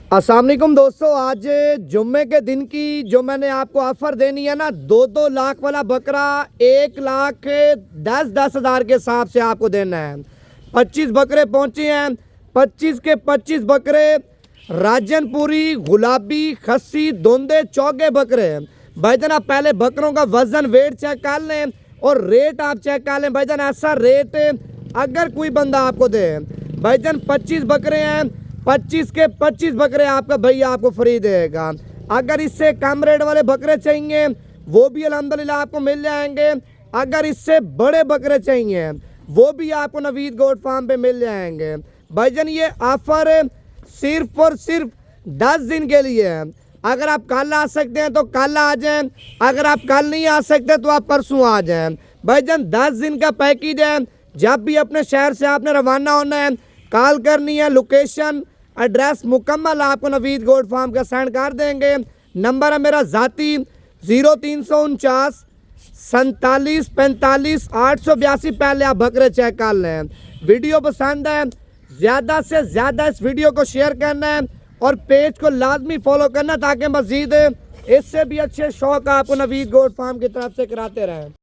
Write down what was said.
अस्सलाम वालेकुम दोस्तों, आज जुम्मे के दिन की जो मैंने आपको ऑफ़र देनी है ना, 2-2 लाख वाला बकरा 1,10,10,000 के हिसाब से आपको देना है। 25 बकरे पहुंचे हैं। 25 के 25 बकरे राजनपुरी, गुलाबी, खस्सी, दोंदे, चौगे बकरे हैं। भाईजान आप पहले बकरों का वजन, वेट चेक कर लें और रेट आप चेक कर लें। भाईजान ऐसा रेट अगर कोई बंदा आपको दे, भाईजान 25 बकरे हैं, 25 के 25 बकरे आपका भैया आपको फ्री देगा। अगर इससे कम रेट वाले बकरे चाहिए वो भी अल्हम्दुलिल्लाह आपको मिल जाएंगे। अगर इससे बड़े बकरे चाहिए वो भी आपको नवीद गोट फार्म पे मिल जाएंगे। भाईजान ये ऑफर सिर्फ और सिर्फ 10 दिन के लिए है। अगर आप कल आ सकते हैं तो कल आ जाएं, अगर आप कल नहीं आ सकते तो आप परसों आ जाएं। भाईजान 10 दिन का पैकेज है। जब भी अपने शहर से आपने रवाना होना है, कॉल करनी है, लोकेशन एड्रेस मुकम्मल आपको नवीद गोट फार्म का सेंड कर देंगे। नंबर है मेरा ज़ाती 0349 47 45 882। पहले आप बकरे चेक कर लें। वीडियो पसंद है ज़्यादा से ज़्यादा इस वीडियो को शेयर करना है और पेज को लाजमी फॉलो करना ताकि मज़ीद इससे भी अच्छे शौक आपको नवीद गोट फार्म की तरफ से कराते रहें।